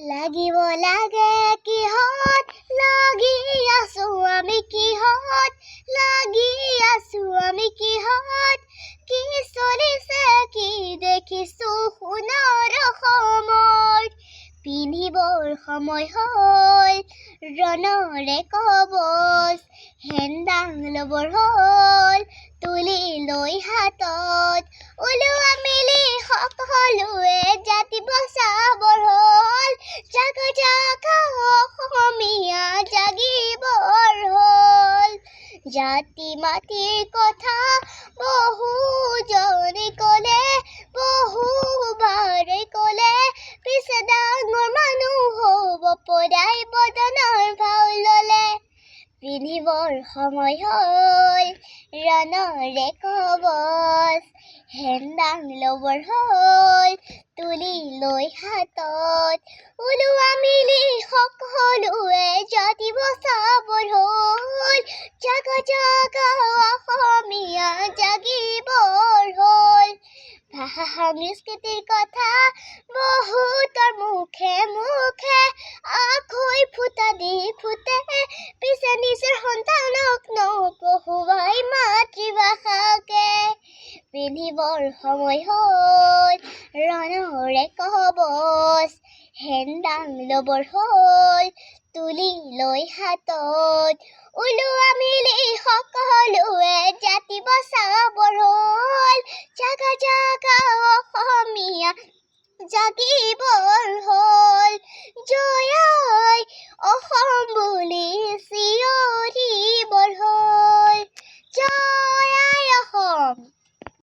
লাগিব লাগে কিহত লাগি আছো আমি কিহত লাগি আছো আমি কিহত কি চলিছে কি দেখিছো সোণৰ সময় পিন্ধিবৰ সময় হ'ল ৰণৰে কবচ হেন্দাং ল'বৰ হ'ল তুলি লৈ হাতত ওলোৱা মিলি সকলোৱে জাতি বচাবৰ হ'ল জাগা জাগা অসমীয়া জাগিবৰ হ'ল জাতি মাটিৰ কথা বহুজনে ক'লে বহুবাৰে ক'লে পিছে ডাঙৰ মানুহ হ'ব পৰাই বদনৰ ভাও ল'লে পিন্ধিবৰ সময় হ'ল ৰণৰে কবচ হেন্দাং ল'বৰ হ'ল তুলি লৈ হাতত ওলোৱা মিলি সকলোৱে জাতি বচাবৰ হ'ল জাগা জাগা অসমীয়া জাগিবৰ হ'ল ভাষা সংস্কৃতিৰ কথা বহুতৰ মুখে মুখে আখৈ ফুটা দি ফুটে পিছে নিজৰ সন্তানক নপঢ়ুৱাই মাতৃভাষাকে পিন্ধিবৰ সময় হ'ল ৰণৰে কবচ হেন্দাং ল'বৰ হ'ল তুলি লৈ হাতত ওলোৱা মিলি সকলোৱে জাতি বচাবৰ হ'ল জাগা জাগা অসমীয়া জাগিবৰ হ'ল জয় আই অসম বুলি চিঞৰিবৰ হ'ল জয় আই অসম।